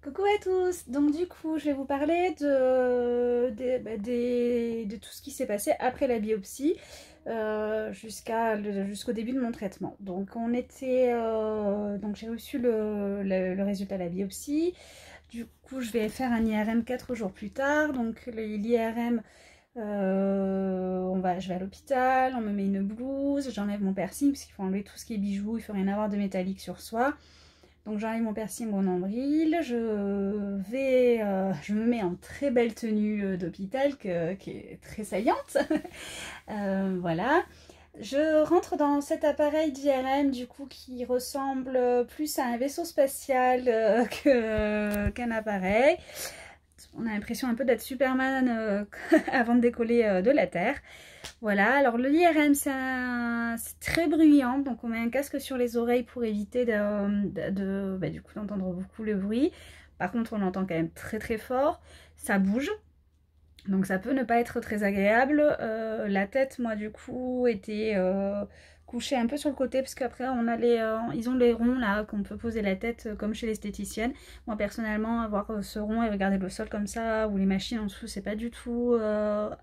Coucou à tous, donc du coup je vais vous parler de tout ce qui s'est passé après la biopsie jusqu'au début de mon traitement. Donc donc j'ai reçu le résultat de la biopsie, du coup je vais faire un IRM 4 jours plus tard. Donc l'IRM, je vais à l'hôpital, on me met une blouse, j'enlève mon piercing parce qu'il faut enlever tout ce qui est bijoux, il faut rien avoir de métallique sur soi. Donc j'enlève mon piercing, mon nombril, je me mets en très belle tenue d'hôpital qui est très saillante. Voilà. Je rentre dans cet appareil d'IRM du coup qui ressemble plus à un vaisseau spatial qu'un appareil. On a l'impression un peu d'être Superman avant de décoller de la Terre. Voilà, alors le IRM c'est très bruyant, donc on met un casque sur les oreilles pour éviter du coup d'entendre beaucoup le bruit. Par contre on l'entend quand même très très fort, ça bouge, donc ça peut ne pas être très agréable. La tête, moi du coup, était couchée un peu sur le côté, parce qu'après on a ils ont les ronds là qu'on peut poser la tête comme chez l'esthéticienne. Moi personnellement, avoir ce rond et regarder le sol comme ça, ou les machines en dessous, c'est pas du tout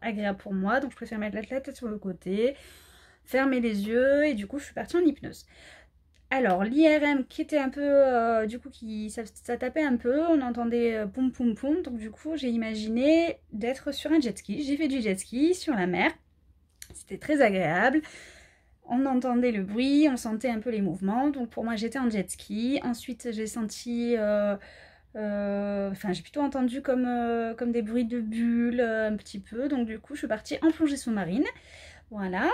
agréable pour moi, donc je préfère mettre la tête sur le côté, fermer les yeux, et du coup je suis partie en hypnose. Alors, l'IRM qui était un peu, du coup, ça tapait un peu, on entendait poum poum poum, donc du coup, j'ai imaginé d'être sur un jet ski. J'ai fait du jet ski sur la mer, c'était très agréable, on entendait le bruit, on sentait un peu les mouvements, donc pour moi, j'étais en jet ski. Ensuite, j'ai senti, j'ai plutôt entendu comme des bruits de bulles, un petit peu, donc du coup, je suis partie en plongée sous-marine. Voilà,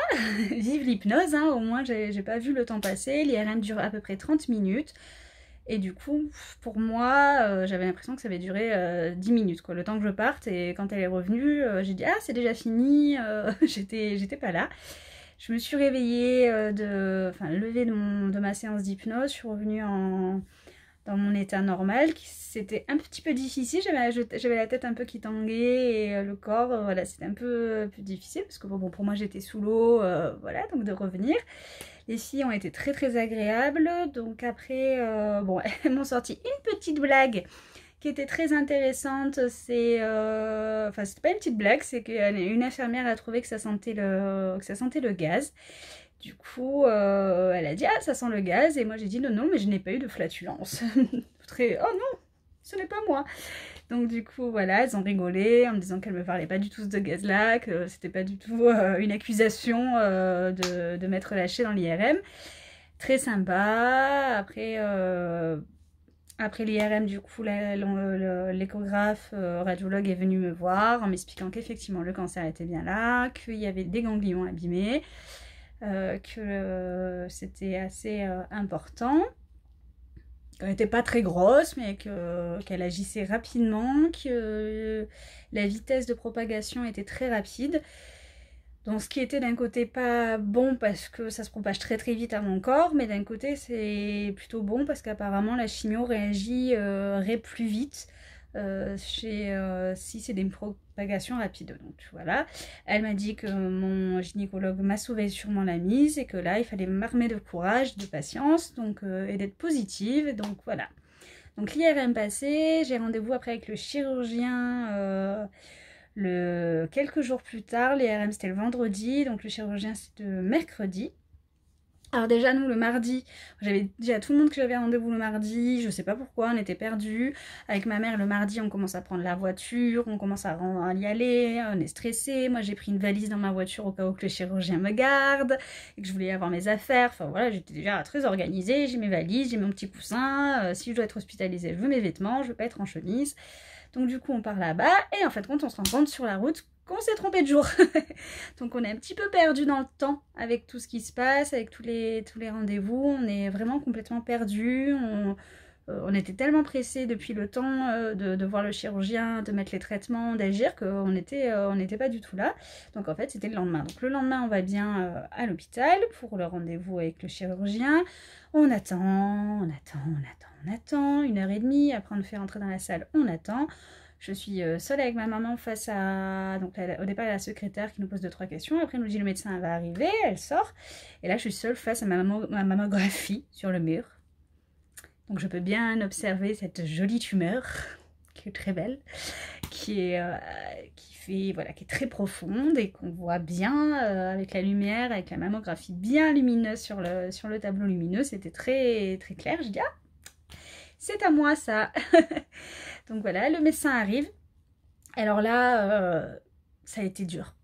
vive l'hypnose, hein, au moins j'ai pas vu le temps passer. L'IRM dure à peu près 30 minutes. Et du coup, pour moi, j'avais l'impression que ça avait duré 10 minutes, quoi, le temps que je parte. Et quand elle est revenue, j'ai dit « Ah, c'est déjà fini !» J'étais pas là. Je me suis réveillée, levée de ma séance d'hypnose. Je suis revenue dans mon état normal. C'était un petit peu difficile, j'avais la tête un peu qui tanguait et le corps, voilà, c'était un peu plus difficile parce que bon, pour moi j'étais sous l'eau, voilà, donc de revenir. Les filles ont été très très agréables, donc après, elles m'ont sorti une petite blague qui était très intéressante. C'était pas une petite blague, c'est qu'une infirmière a trouvé que ça sentait le gaz. Du coup, elle a dit « Ah, ça sent le gaz !» Et moi, j'ai dit « Non, non, mais je n'ai pas eu de flatulence. » Très « Oh non, ce n'est pas moi !» Donc du coup, voilà, elles ont rigolé en me disant qu'elles ne me parlaient pas du tout de gaz-là, que c'était pas du tout une accusation de m'être lâchée dans l'IRM. Très sympa. Après l'IRM, du coup, l'échographe radiologue est venu me voir en m'expliquant qu'effectivement le cancer était bien là, qu'il y avait des ganglions abîmés. Que c'était assez important, qu'elle n'était pas très grosse, mais qu'elle agissait rapidement, que la vitesse de propagation était très rapide. Donc ce qui était d'un côté pas bon parce que ça se propage très très vite à mon corps, mais d'un côté c'est plutôt bon parce qu'apparemment la chimio réagirait plus vite si c'est des propagations rapides. Donc voilà, elle m'a dit que mon gynécologue m'a sauvé sûrement la mise et que là il fallait m'armer de courage, de patience, donc et d'être positive. Donc voilà. Donc l'IRM passé, j'ai rendez-vous après avec le chirurgien quelques jours plus tard. L'IRM c'était le vendredi, donc le chirurgien c'était le mercredi. Alors déjà nous le mardi, j'avais dit à tout le monde que j'avais rendez-vous le mardi, je sais pas pourquoi, on était perdus. Avec ma mère le mardi on commence à prendre la voiture, on commence à y aller, on est stressé. Moi j'ai pris une valise dans ma voiture au cas où que le chirurgien me garde et que je voulais avoir mes affaires. Enfin voilà, j'étais déjà très organisée, j'ai mes valises, j'ai mon petit coussin, si je dois être hospitalisée je veux mes vêtements, je veux pas être en chemise. Donc du coup on part là-bas et en fait quand on se rend compte sur la route qu'on s'est trompé de jour. Donc on est un petit peu perdu dans le temps avec tout ce qui se passe, avec tous les rendez-vous. On est vraiment complètement perdu. On était tellement pressés depuis le temps de voir le chirurgien, de mettre les traitements, d'agir, qu'on n'était pas du tout là. Donc en fait c'était le lendemain. Donc le lendemain on va bien à l'hôpital pour le rendez-vous avec le chirurgien. On attend 1h30. Après on nous fait rentrer dans la salle, on attend. Je suis seule avec ma maman face à... Donc au départ, il y a la secrétaire qui nous pose 2-3 questions. Après, elle nous dit le médecin va arriver, elle sort. Et là, je suis seule face à ma mammographie sur le mur. Donc je peux bien observer cette jolie tumeur, qui est très belle, qui est très profonde et qu'on voit bien avec la lumière, avec la mammographie bien lumineuse sur le tableau lumineux. C'était très, très clair. Je dis, ah, c'est à moi ça. Donc voilà, le médecin arrive. Alors là, ça a été dur.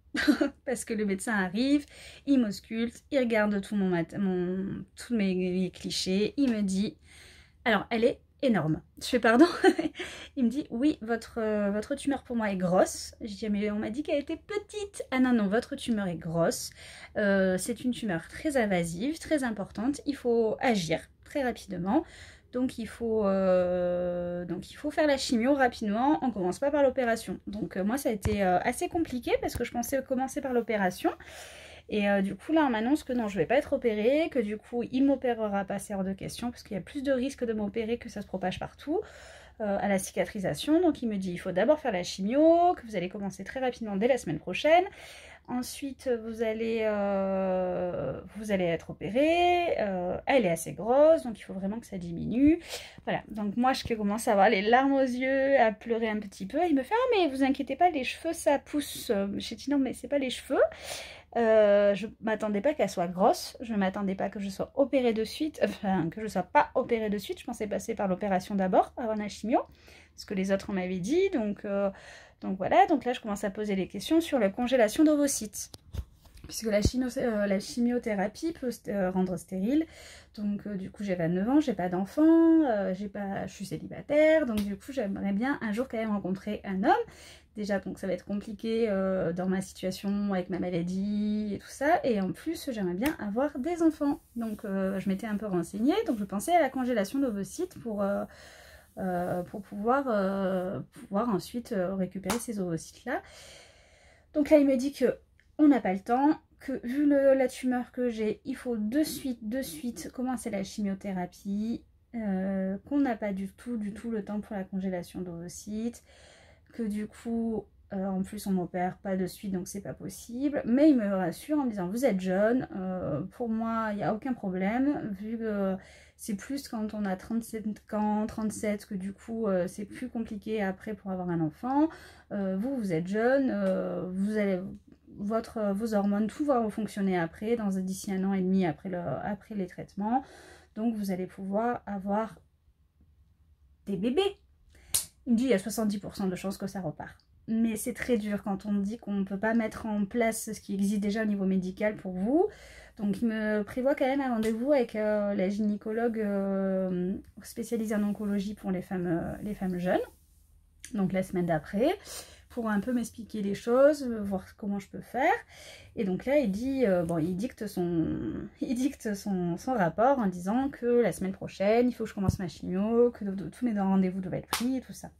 Parce que le médecin arrive, il m'ausculte, il regarde tous mes clichés, il me dit, alors elle est énorme. Je fais pardon. Il me dit, oui, votre tumeur pour moi est grosse. Je dis, mais on m'a dit qu'elle était petite. Ah non, non, votre tumeur est grosse. C'est une tumeur très invasive, très importante. Il faut agir très rapidement. Donc il faut faire la chimio rapidement, on ne commence pas par l'opération. Donc moi ça a été assez compliqué parce que je pensais commencer par l'opération. Et du coup là on m'annonce que non, je ne vais pas être opérée, que du coup il ne m'opérera pas, c'est hors de question, parce qu'il y a plus de risques de m'opérer que ça se propage partout à la cicatrisation. Donc il me dit il faut d'abord faire la chimio, que vous allez commencer très rapidement dès la semaine prochaine. Ensuite, vous allez être opérée. Elle est assez grosse, donc il faut vraiment que ça diminue. Voilà, donc moi, je commence à avoir les larmes aux yeux, à pleurer un petit peu. Il me fait « Ah, mais vous inquiétez pas, les cheveux, ça pousse. » J'ai dit « Non, mais c'est pas les cheveux. » Je m'attendais pas qu'elle soit grosse. Je m'attendais pas que je sois opérée de suite. Enfin, que je sois pas opérée de suite. Je pensais passer par l'opération d'abord, avant la chimio. Ce que les autres m'avaient dit, donc voilà, donc là je commence à poser des questions sur la congélation d'ovocytes. Puisque la chimiothérapie peut rendre stérile. Donc du coup j'ai 29 ans, j'ai pas d'enfant, je suis célibataire. Donc du coup j'aimerais bien un jour quand même rencontrer un homme. Déjà donc ça va être compliqué dans ma situation avec ma maladie et tout ça. Et en plus j'aimerais bien avoir des enfants. Donc je m'étais un peu renseignée. Donc je pensais à la congélation d'ovocytes pour pouvoir ensuite récupérer ces ovocytes là. Donc là il me dit que on n'a pas le temps, que vu la tumeur que j'ai, il faut de suite commencer la chimiothérapie, qu'on n'a pas du tout le temps pour la congélation d'ovocytes, que du coup en plus on m'opère pas de suite donc c'est pas possible. Mais il me rassure en me disant vous êtes jeune, pour moi il n'y a aucun problème, vu que c'est plus quand on a 37 ans, 37, que du coup c'est plus compliqué après pour avoir un enfant. Vous êtes jeune, vous allez, vos hormones, tout va fonctionner après, d'ici 1 an et demi après les traitements. Donc vous allez pouvoir avoir des bébés. Il me dit il y a 70% de chances que ça repart. Mais c'est très dur quand on dit qu'on ne peut pas mettre en place ce qui existe déjà au niveau médical pour vous. Donc il me prévoit quand même un rendez-vous avec la gynécologue spécialisée en oncologie pour les femmes jeunes. Donc la semaine d'après, pour un peu m'expliquer les choses, voir comment je peux faire. Et donc là il dit, il dicte son rapport en disant que la semaine prochaine, il faut que je commence ma chimio, que tous mes rendez-vous doivent être pris et tout ça.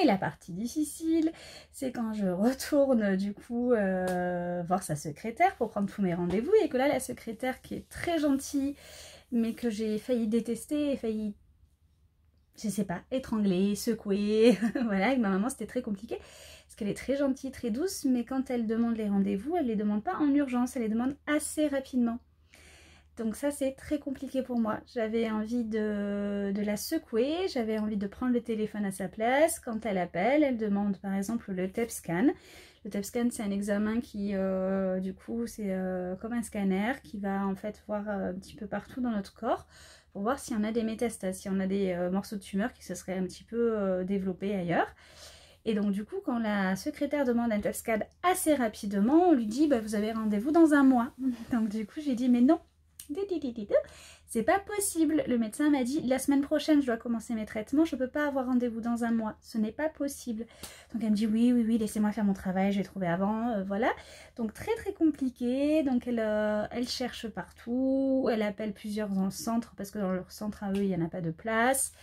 Et la partie difficile, c'est quand je retourne du coup voir sa secrétaire pour prendre tous mes rendez-vous, et que là la secrétaire qui est très gentille, mais que j'ai failli détester, failli, je sais pas, étrangler, secouer, voilà, avec ma maman c'était très compliqué, parce qu'elle est très gentille, très douce, mais quand elle demande les rendez-vous, elle les demande pas en urgence, elle les demande assez rapidement. Donc ça c'est très compliqué pour moi. J'avais envie de la secouer, j'avais envie de prendre le téléphone à sa place. Quand elle appelle, elle demande par exemple le TEP scan. Le TEP scan c'est un examen qui du coup c'est comme un scanner qui va en fait voir un petit peu partout dans notre corps pour voir s'il y en a des métastases, s'il y en a des morceaux de tumeur qui se seraient un petit peu développés ailleurs. Et donc du coup quand la secrétaire demande un TEP scan assez rapidement, on lui dit bah, vous avez rendez-vous dans 1 mois. Donc du coup j'ai dit mais non, c'est pas possible. Le médecin m'a dit la semaine prochaine je dois commencer mes traitements, je peux pas avoir rendez-vous dans 1 mois, ce n'est pas possible. Donc elle me dit oui laissez-moi faire mon travail, j'ai trouvé avant, voilà. Donc très très compliqué. Donc elle cherche partout, elle appelle plusieurs centres parce que dans leur centre à eux il n'y en a pas de place.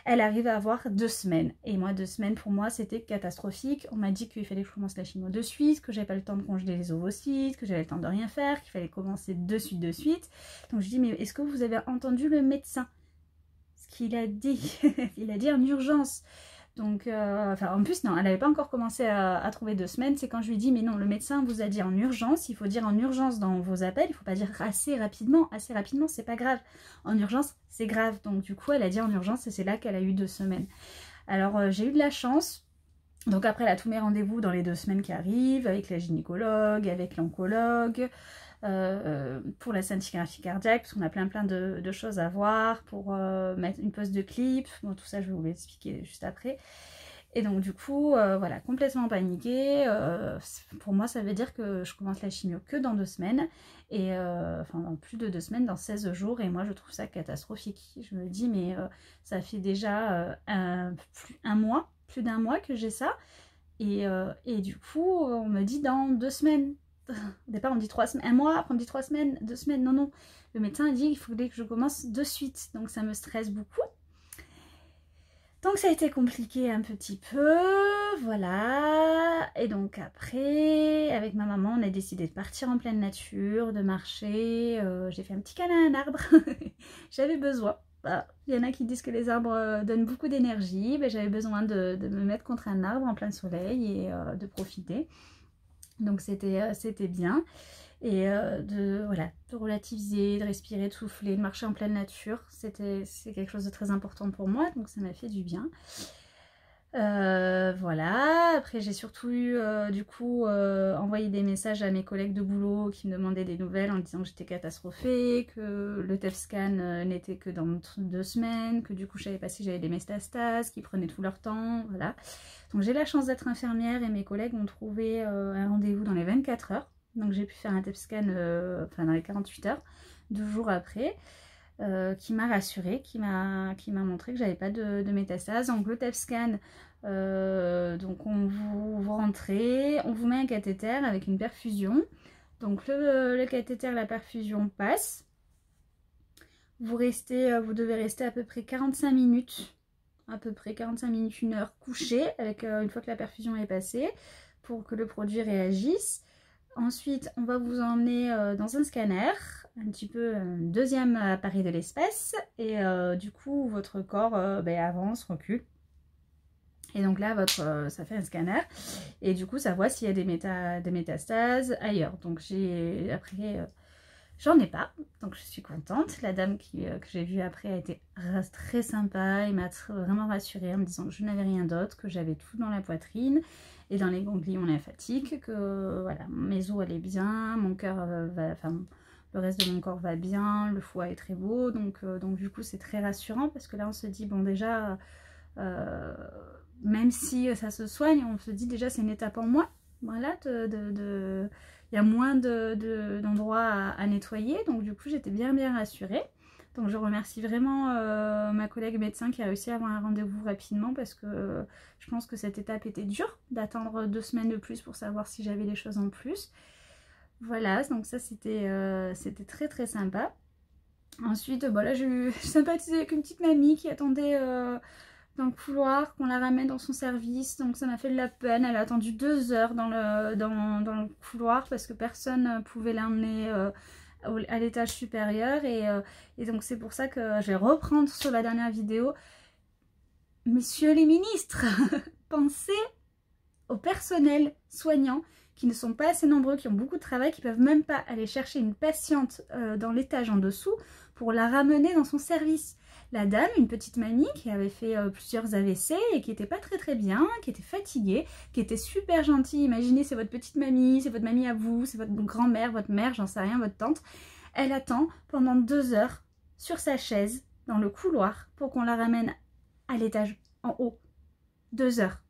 Elle arrive à avoir 2 semaines. Et moi, 2 semaines, pour moi, c'était catastrophique. On m'a dit qu'il fallait que je commence la chimio de suite, que j'avais pas le temps de congeler les ovocytes, que j'avais le temps de rien faire, qu'il fallait commencer de suite. Donc je dis, mais est-ce que vous avez entendu le médecin? Ce qu'il a dit, il a dit en urgence. Donc, enfin, en plus, non, elle n'avait pas encore commencé à trouver 2 semaines. C'est quand je lui dis, mais non, le médecin vous a dit en urgence. Il faut dire en urgence dans vos appels. Il ne faut pas dire assez rapidement. Assez rapidement, c'est pas grave. En urgence, c'est grave. Donc, du coup, elle a dit en urgence et c'est là qu'elle a eu 2 semaines. Alors, j'ai eu de la chance. Donc, après, elle a tous mes rendez-vous dans les 2 semaines qui arrivent, avec la gynécologue, avec l'oncologue. Pour la scintigraphie cardiaque, parce qu'on a plein de choses à voir, pour mettre une pose de clip, bon, tout ça je vais vous l'expliquer juste après. Et donc du coup, voilà, complètement paniquée. Pour moi ça veut dire que je commence la chimio que dans 2 semaines, et enfin dans plus de 2 semaines, dans 16 jours, et moi je trouve ça catastrophique. Je me dis mais ça fait déjà plus d'un mois que j'ai ça, et du coup on me dit dans 2 semaines. Au départ on dit 3 semaines, un mois, après on dit 3 semaines, 2 semaines, non non. Le médecin a dit qu'il fallait que je commence de suite, donc ça me stresse beaucoup. Donc ça a été compliqué un petit peu, voilà. Et donc après, avec ma maman, on a décidé de partir en pleine nature, de marcher. J'ai fait un petit câlin à un arbre, j'avais besoin. Il y en a qui disent que les arbres donnent beaucoup d'énergie, mais j'avais besoin de me mettre contre un arbre en plein soleil et de profiter. Donc c'était bien, et voilà, de relativiser, de respirer, de souffler, de marcher en pleine nature, c'est quelque chose de très important pour moi, donc ça m'a fait du bien. Voilà, après j'ai surtout eu du coup envoyé des messages à mes collègues de boulot qui me demandaient des nouvelles en disant que j'étais catastrophée, que le TEP scan n'était que dans 2 semaines, que du coup je savais pas si j'avais des métastases, qu'ils prenaient tout leur temps, voilà. Donc j'ai la chance d'être infirmière et mes collègues ont trouvé un rendez-vous dans les 24 heures, donc j'ai pu faire un TEP scan enfin dans les 48 heures, 2 jours après. Qui m'a rassurée, qui m'a montré que j'avais pas de métastases. Donc le TEP scan, donc vous rentrez, on vous met un cathéter avec une perfusion. Donc le cathéter, la perfusion passe. Vous devez rester à peu près 45 minutes, une heure couché, avec une fois que la perfusion est passée, pour que le produit réagisse. Ensuite, on va vous emmener dans un scanner, un petit peu un deuxième appareil de l'espace, et du coup, votre corps avance, recule. Et donc là, ça fait un scanner, et du coup, ça voit s'il y a des métastases ailleurs. Donc après, j'en ai pas, donc je suis contente. La dame que j'ai vue après a été très sympa, elle m'a vraiment rassurée en me disant que je n'avais rien d'autre, que j'avais tout dans la poitrine et dans les ganglions lymphatiques, que voilà, mes os allaient bien, mon cœur le reste de mon corps va bien, le foie est très beau, donc du coup c'est très rassurant, parce que là on se dit bon déjà, même si ça se soigne, on se dit déjà c'est une étape en moins, voilà, il y a moins d'endroits à nettoyer, donc du coup j'étais bien rassurée. Donc je remercie vraiment ma collègue médecin qui a réussi à avoir un rendez-vous rapidement, parce que je pense que cette étape était dure, d'attendre 2 semaines de plus pour savoir si j'avais des choses en plus. Voilà, donc ça c'était très sympa. Ensuite, là j'ai sympathisé avec une petite mamie qui attendait dans le couloir, qu'on la ramène dans son service, donc ça m'a fait de la peine. Elle a attendu 2 heures dans le couloir parce que personne ne pouvait l'emmener à l'étage supérieur, et donc c'est pour ça que je vais reprendre sur la dernière vidéo. Messieurs les ministres, pensez au personnel soignant qui ne sont pas assez nombreux, qui ont beaucoup de travail, qui peuvent même pas aller chercher une patiente dans l'étage en dessous pour la ramener dans son service. La dame, une petite mamie qui avait fait plusieurs AVC et qui était pas très bien, qui était fatiguée, qui était super gentille. Imaginez, c'est votre petite mamie, c'est votre mamie à vous, c'est votre grand-mère, votre mère, j'en sais rien, votre tante. Elle attend pendant 2 heures sur sa chaise dans le couloir pour qu'on la ramène à l'étage en haut. 2 heures.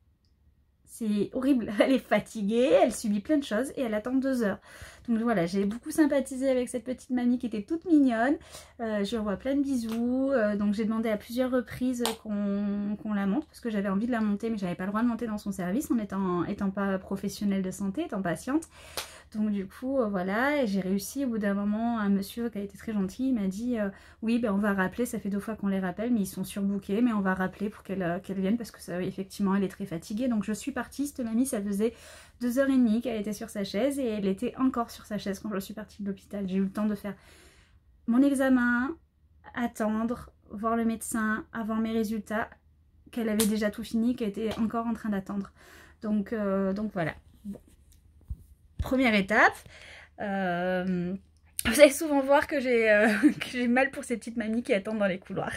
C'est horrible, elle est fatiguée, elle subit plein de choses et elle attend 2 heures. Donc voilà, j'ai beaucoup sympathisé avec cette petite mamie qui était toute mignonne. Je lui envoie plein de bisous. Donc j'ai demandé à plusieurs reprises qu'on la monte, parce que j'avais envie de la monter, mais j'avais pas le droit de monter dans son service en étant pas professionnelle de santé, étant patiente. Donc du coup voilà, et j'ai réussi au bout d'un moment. Un monsieur qui a été très gentil, il m'a dit oui on va rappeler, ça fait 2 fois qu'on les rappelle mais ils sont surbookés, mais on va rappeler pour qu'elle vienne, parce que ça, effectivement elle est très fatiguée. Donc je suis partie, cette mamie ça faisait 2h30 qu'elle était sur sa chaise, et elle était encore sur sa chaise quand je suis partie de l'hôpital. J'ai eu le temps de faire mon examen, attendre, voir le médecin, avoir mes résultats. qu'elle avait déjà tout fini, qu'elle était encore en train d'attendre. Donc voilà. Bon. Première étape. Vous allez souvent voir que j'ai mal pour ces petites mamies qui attendent dans les couloirs.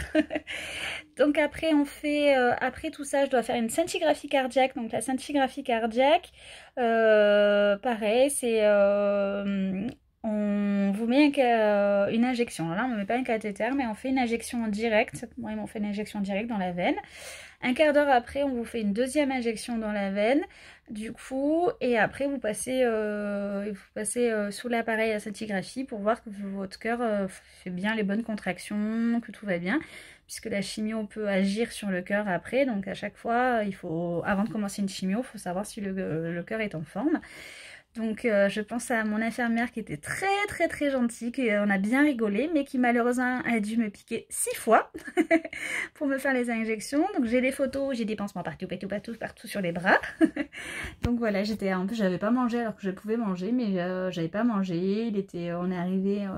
Donc après on fait, après tout ça je dois faire une scintigraphie cardiaque. Donc la scintigraphie cardiaque, pareil, c'est on vous met une injection. Alors là on ne met pas un cathéter mais on fait une injection en direct. Moi ils m'ont fait une injection directe dans la veine. Un quart d'heure après, on vous fait une deuxième injection dans la veine, du coup, et après vous passez sous l'appareil à scintigraphie pour voir que votre cœur fait bien les bonnes contractions, que tout va bien, puisque la chimio peut agir sur le cœur après. Donc à chaque fois, il faut, avant de commencer une chimio, il faut savoir si le cœur est en forme. Donc je pense à mon infirmière qui était très gentille, qu'on a bien rigolé, mais qui malheureusement a dû me piquer 6 fois pour me faire les injections. Donc j'ai des photos, j'ai des pansements partout sur les bras. Donc voilà, en plus j'avais pas mangé alors que je pouvais manger, mais j'avais pas mangé. On est arrivé,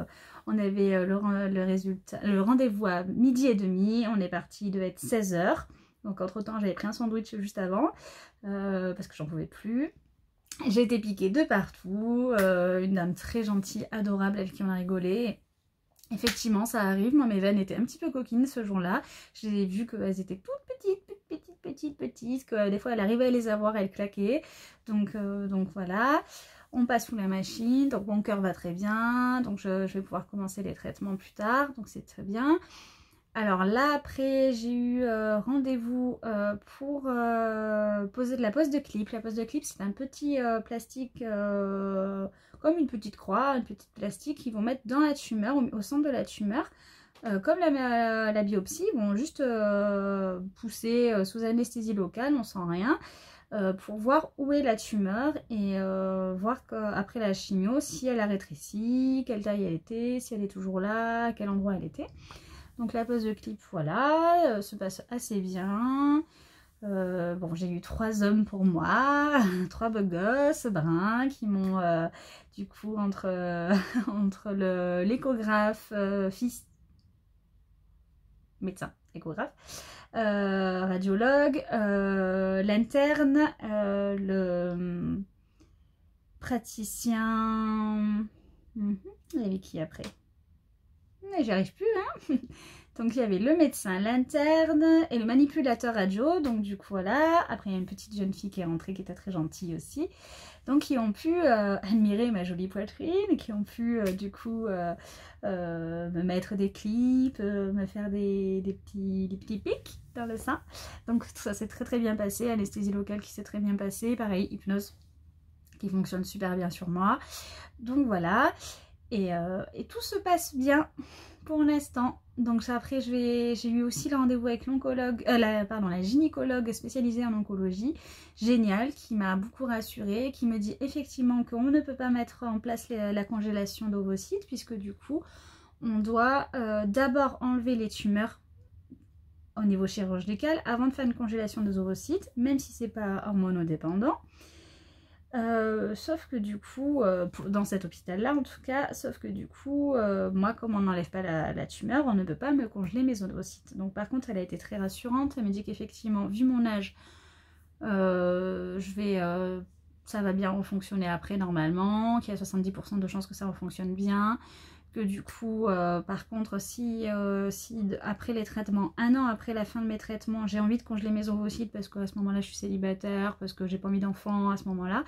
on avait le rendez-vous à 12h30, on est parti, il devait être 16 h. Donc entre temps j'avais pris un sandwich juste avant, parce que j'en pouvais plus. J'ai été piquée de partout, une dame très gentille, adorable, avec qui on a rigolé. Effectivement, ça arrive, moi mes veines étaient un petit peu coquines ce jour-là. J'ai vu qu'elles étaient toutes petites, que des fois elle arrivait à les avoir, elles claquaient. Donc voilà, on passe sous la machine, donc mon cœur va très bien, donc je vais pouvoir commencer les traitements plus tard, donc c'est très bien. Alors là après j'ai eu rendez-vous pour poser de la pose de clip. La pose de clip c'est un petit plastique comme une petite croix, une petite plastique qu'ils vont mettre dans la tumeur, au centre de la tumeur. Comme la biopsie, ils vont juste pousser sous anesthésie locale, on sent rien, pour voir où est la tumeur et voir après la chimio si elle a rétréci, quelle taille elle était, si elle est toujours là, à quel endroit elle était. Donc la pose de clip, voilà, se passe assez bien. Bon, j'ai eu 3 hommes pour moi, 3 beaux gosses bruns qui m'ont, du coup, entre l'échographe, fils, médecin, échographe, radiologue, l'interne, le praticien, il y avait qui après? J'y arrive plus, hein. Donc il y avait le médecin, l'interne et le manipulateur radio. Donc du coup voilà, après il y a une petite jeune fille qui est rentrée qui était très gentille aussi. Donc qui ont pu admirer ma jolie poitrine, qui ont pu du coup me mettre des clips, me faire des petits pics dans le sein. Donc tout ça s'est très bien passé, anesthésie locale qui s'est très bien passée, pareil hypnose qui fonctionne super bien sur moi. Donc voilà. Et tout se passe bien pour l'instant. Donc après j'ai eu aussi le rendez-vous avec l'oncologue, la gynécologue spécialisée en oncologie, géniale, qui m'a beaucoup rassurée, qui me dit effectivement qu'on ne peut pas mettre en place la congélation d'ovocytes, puisque du coup on doit d'abord enlever les tumeurs au niveau chirurgical avant de faire une congélation des ovocytes, même si c'est pas hormonodépendant. Sauf que du coup, dans cet hôpital-là en tout cas, sauf que du coup, moi comme on n'enlève pas la tumeur, on ne peut pas me congeler mes ovocytes. Donc par contre, elle a été très rassurante, elle me dit qu'effectivement, vu mon âge, ça va bien fonctionner après normalement, qu'il y a 70% de chances que ça fonctionne bien, que du coup, par contre, si après les traitements, 1 an après la fin de mes traitements, j'ai envie de congeler mes ovocytes parce qu'à ce moment-là, je suis célibataire, parce que j'ai pas envie d'enfant à ce moment-là,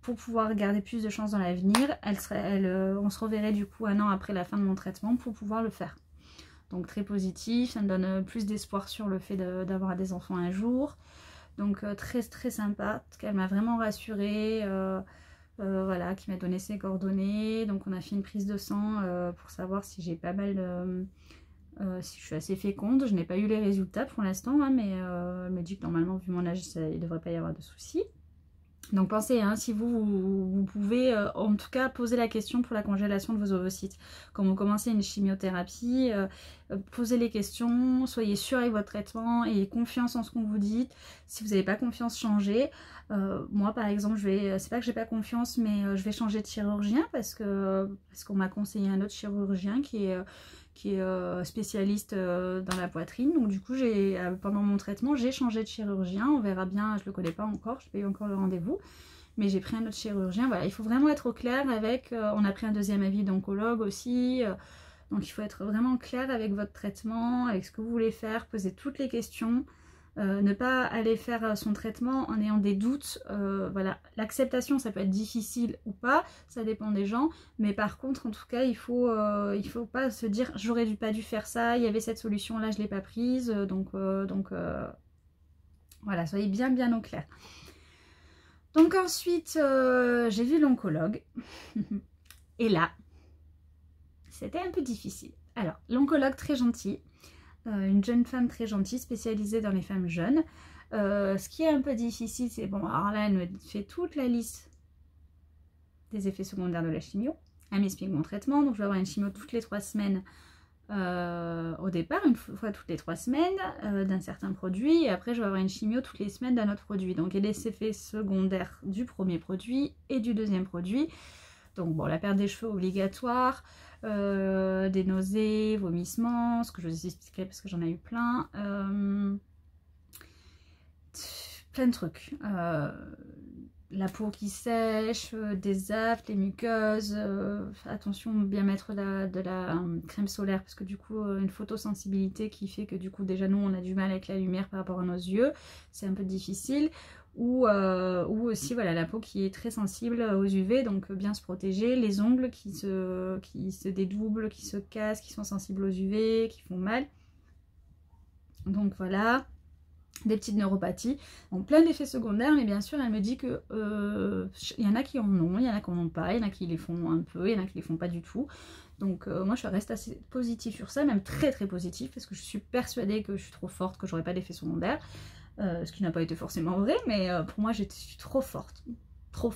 pour pouvoir garder plus de chances dans l'avenir, on se reverrait du coup 1 an après la fin de mon traitement pour pouvoir le faire. Donc très positif, ça me donne plus d'espoir sur le fait d'avoir des enfants un jour. Donc très sympa, elle m'a vraiment rassurée. Voilà, qui m'a donné ses coordonnées. Donc on a fait une prise de sang pour savoir si j'ai pas mal si je suis assez féconde. Je n'ai pas eu les résultats pour l'instant, hein, mais elle me dit que normalement vu mon âge il ne devrait pas y avoir de soucis. Donc pensez, hein, si vous pouvez en tout cas poser la question pour la congélation de vos ovocytes. Quand vous commencez une chimiothérapie, posez les questions, soyez sûr avec votre traitement, ayez confiance en ce qu'on vous dit. Si vous n'avez pas confiance, changez. Moi par exemple, c'est pas que j'ai pas confiance, mais je vais changer de chirurgien parce qu'on m'a conseillé un autre chirurgien qui qui est spécialiste dans la poitrine. Donc du coup, pendant mon traitement, j'ai changé de chirurgien. On verra bien, je ne le connais pas encore, je n'ai pas eu encore le rendez-vous. Mais j'ai pris un autre chirurgien. Voilà, il faut vraiment être au clair avec... on a pris un deuxième avis d'oncologue aussi. Donc il faut être vraiment clair avec votre traitement, avec ce que vous voulez faire, poser toutes les questions. Ne pas aller faire son traitement en ayant des doutes. Voilà, l'acceptation, ça peut être difficile ou pas, ça dépend des gens, mais par contre, en tout cas, il faut pas se dire j'aurais pas dû faire ça, il y avait cette solution là, je l'ai pas prise, donc voilà, soyez bien au clair. Donc ensuite, j'ai vu l'oncologue, et là, c'était un peu difficile. Alors, l'oncologue très gentil, une jeune femme très gentille, spécialisée dans les femmes jeunes. Ce qui est un peu difficile, c'est bon, alors là, elle me fait toute la liste des effets secondaires de la chimio. Elle m'explique mon traitement, donc je vais avoir une chimio toutes les 3 semaines au départ, une fois toutes les 3 semaines d'un certain produit, et après je vais avoir une chimio toutes les semaines d'un autre produit. Donc il y a des effets secondaires du premier produit et du deuxième produit. Donc bon, la perte des cheveux obligatoire, des nausées, vomissements, ce que je vous expliquerai parce que j'en ai eu plein, plein de trucs, la peau qui sèche, des aphtes, les muqueuses, attention bien mettre de la crème solaire parce que du coup une photosensibilité qui fait que du coup déjà nous on a du mal avec la lumière par rapport à nos yeux, c'est un peu difficile. Ou aussi voilà, la peau qui est très sensible aux UV, donc bien se protéger, les ongles qui se dédoublent, qui se cassent, qui sont sensibles aux UV, qui font mal. Donc voilà, des petites neuropathies, donc plein d'effets secondaires, mais bien sûr elle me dit que il y en a qui en ont, il y en a qui en ont pas, il y en a qui les font un peu, il y en a qui les font pas du tout. Donc moi je reste assez positive sur ça, même très positive, parce que je suis persuadée que je suis trop forte, que j'aurai pas d'effets secondaires. Ce qui n'a pas été forcément vrai, mais pour moi je suis trop forte, tout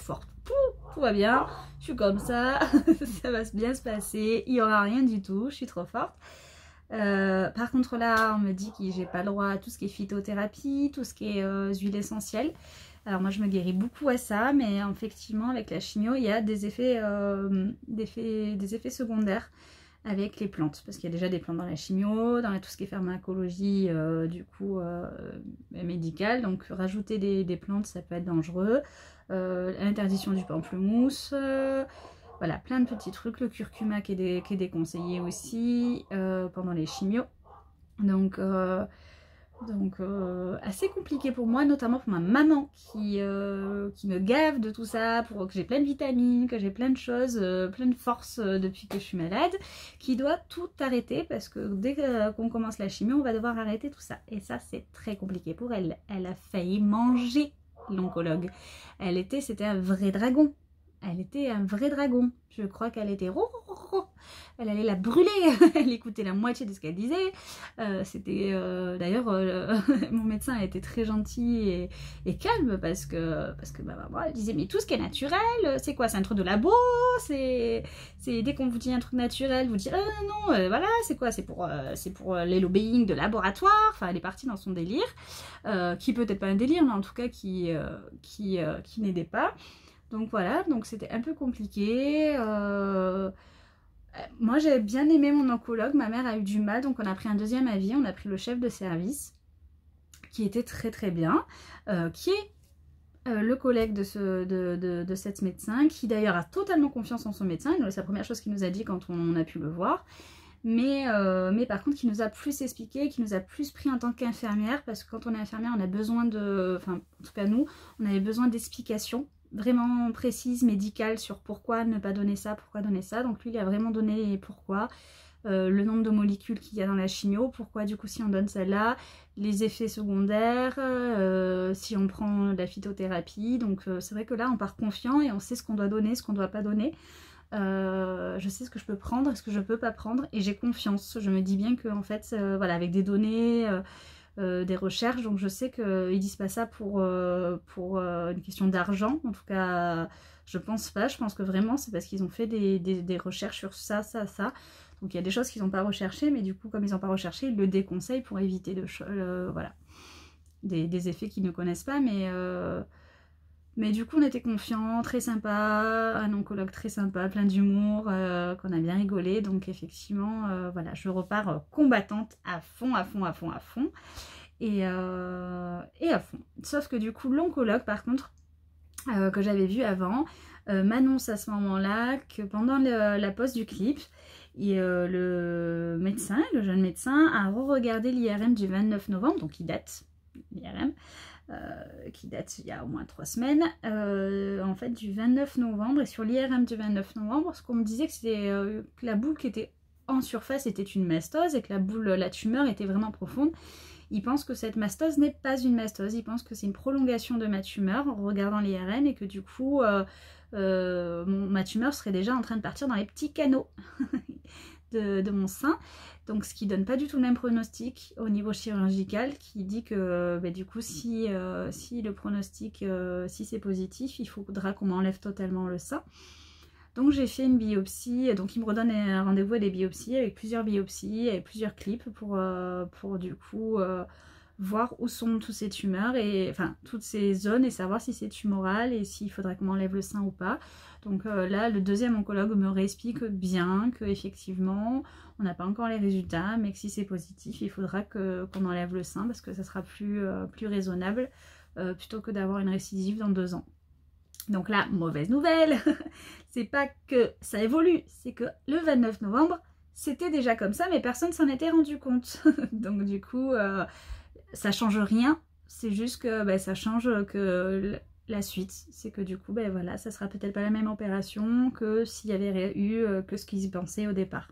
va bien, je suis comme ça, ça va bien se passer, il n'y aura rien du tout, je suis trop forte. Par contre là on me dit que j'ai pas le droit à tout ce qui est phytothérapie, tout ce qui est huiles essentielles. Alors moi je me guéris beaucoup à ça, mais effectivement avec la chimio il y a des effets secondaires avec les plantes, parce qu'il y a déjà des plantes dans la chimio, dans tout ce qui est pharmacologie médicale, donc rajouter des plantes ça peut être dangereux, l'interdiction du pamplemousse, voilà, plein de petits trucs, le curcuma qui est déconseillé aussi pendant les chimios, donc assez compliqué pour moi, notamment pour ma maman qui me gave de tout ça, pour que j'ai plein de vitamines, que j'ai plein de choses, plein de force depuis que je suis malade, qui doit tout arrêter parce que dès qu'on commence la chimio, on va devoir arrêter tout ça. Et ça, c'est très compliqué pour elle. Elle a failli manger l'oncologue. C'était un vrai dragon. Elle était un vrai dragon. Je crois qu'elle était... Elle allait la brûler. Elle écoutait la moitié de ce qu'elle disait. D'ailleurs, mon médecin a été très gentil et calme parce que ma maman, elle disait mais tout ce qui est naturel, c'est quoi? C'est un truc de labo? C'est dès qu'on vous dit un truc naturel, vous dites non, voilà, c'est quoi? C'est pour les lobbying de laboratoire. Enfin, elle est partie dans son délire, qui peut-être pas un délire, mais en tout cas qui n'aidait pas. Donc voilà, donc c'était un peu compliqué. Moi j'ai bien aimé mon oncologue, ma mère a eu du mal, donc on a pris un deuxième avis, on a pris le chef de service, qui était très bien, qui est le collègue de cette médecin, qui d'ailleurs a totalement confiance en son médecin, c'est la première chose qu'il nous a dit quand on a pu le voir. Mais par contre qui nous a plus expliqué, qui nous a plus pris en tant qu'infirmière, parce que quand on est infirmière on a besoin enfin en tout cas nous, on avait besoin d'explications vraiment précises, médicales, sur pourquoi ne pas donner ça, pourquoi donner ça. Donc lui il a vraiment donné pourquoi, le nombre de molécules qu'il y a dans la chimio, pourquoi du coup si on donne celle-là, les effets secondaires, si on prend de la phytothérapie. Donc c'est vrai que là on part confiant et on sait ce qu'on doit donner, ce qu'on ne doit pas donner. Je sais ce que je peux prendre et ce que je peux pas prendre et j'ai confiance. Je me dis bien que en fait voilà, avec des données, des recherches, donc je sais qu'ils disent pas ça pour une question d'argent. En tout cas je pense pas, je pense que vraiment c'est parce qu'ils ont fait des recherches sur ça. Donc il y a des choses qu'ils n'ont pas recherchées, mais du coup comme ils n'ont pas recherché, ils le déconseillent pour éviter voilà, des effets qu'ils ne connaissent pas. Mais du coup, on était confiants, très sympa, un oncologue très sympa, plein d'humour, qu'on a bien rigolé. Donc effectivement, voilà, je repars combattante à fond, à fond, à fond, à fond. Et à fond. Sauf que du coup, l'oncologue, par contre, que j'avais vu avant, m'annonce à ce moment-là que pendant la pause du clip, le médecin, le jeune médecin, a re-regardé l'IRM du 29 novembre, donc il date, l'IRM, qui date il y a au moins 3 semaines, en fait du 29 novembre, et sur l'IRM du 29 novembre, ce qu'on me disait que c'était que la boule qui était en surface était une mastose, et que la tumeur était vraiment profonde. Il pense que cette mastose n'est pas une mastose, il pense que c'est une prolongation de ma tumeur en regardant l'IRM, et que du coup ma tumeur serait déjà en train de partir dans les petits canaux de mon sein. Donc ce qui donne pas du tout le même pronostic au niveau chirurgical, qui dit que bah, du coup si le pronostic, si c'est positif, il faudra qu'on m'enlève totalement le sein. Donc j'ai fait une biopsie, donc il me redonne un rendez-vous à des biopsies, avec plusieurs biopsies, avec plusieurs clips pour du coup voir où sont toutes ces tumeurs, et enfin toutes ces zones, et savoir si c'est tumoral et s'il faudrait qu'on m'enlève le sein ou pas. Donc là, le deuxième oncologue me réexplique bien qu'effectivement, on n'a pas encore les résultats, mais que si c'est positif, il faudra qu'on enlève le sein, parce que ça sera plus raisonnable, plutôt que d'avoir une récidive dans 2 ans. Donc là, mauvaise nouvelle, c'est pas que ça évolue, c'est que le 29 novembre, c'était déjà comme ça, mais personne s'en était rendu compte. Donc du coup, ça change rien, c'est juste que bah, ça change que la suite. C'est que du coup, bah, voilà, ça sera peut-être pas la même opération que s'il y avait eu que ce qu'ils pensaient au départ.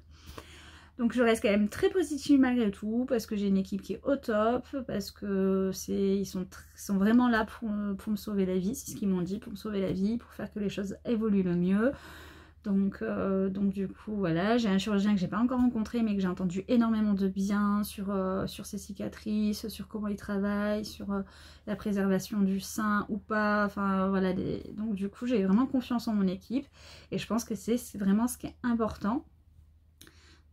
Donc je reste quand même très positive malgré tout, parce que j'ai une équipe qui est au top, parce que ils sont vraiment là pour me sauver la vie, c'est ce qu'ils m'ont dit, pour me sauver la vie, pour faire que les choses évoluent le mieux. Donc du coup voilà, j'ai un chirurgien que j'ai pas encore rencontré, mais que j'ai entendu énormément de bien sur ses cicatrices, sur comment il travaille, sur la préservation du sein ou pas, enfin voilà. Donc du coup j'ai vraiment confiance en mon équipe, et je pense que c'est vraiment ce qui est important.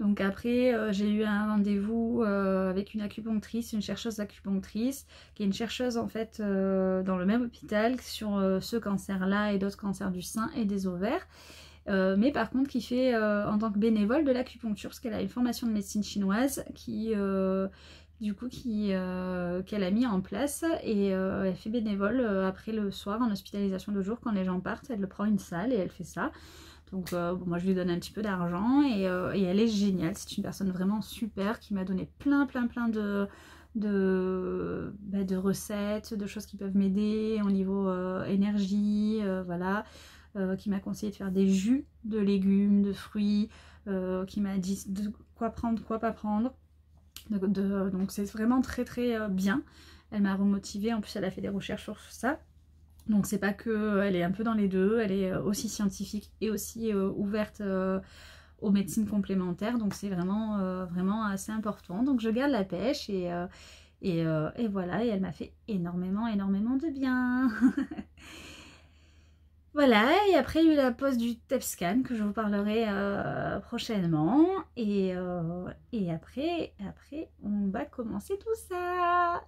Donc après, j'ai eu un rendez-vous avec une acupunctrice, une chercheuse acupunctrice, qui est une chercheuse en fait dans le même hôpital sur ce cancer-là et d'autres cancers du sein et des ovaires. Mais par contre qui fait en tant que bénévole de l'acupuncture, parce qu'elle a une formation de médecine chinoise qu'elle a mis en place, et elle fait bénévole après le soir en hospitalisation de jour, quand les gens partent, elle prend une salle et elle fait ça. Donc bon, moi je lui donne un petit peu d'argent, et elle est géniale, c'est une personne vraiment super qui m'a donné plein de recettes, de choses qui peuvent m'aider au niveau énergie, voilà, qui m'a conseillé de faire des jus de légumes, de fruits, qui m'a dit de quoi prendre, quoi pas prendre. Donc c'est vraiment très bien. Elle m'a remotivée, en plus elle a fait des recherches sur ça. Donc c'est pas que, elle est un peu dans les deux, elle est aussi scientifique et aussi ouverte aux médecines complémentaires, donc c'est vraiment assez important. Donc je garde la pêche, et voilà, et elle m'a fait énormément de bien. Voilà, et après il y a eu la pause du TEP scan que je vous parlerai prochainement, et après on va commencer tout ça.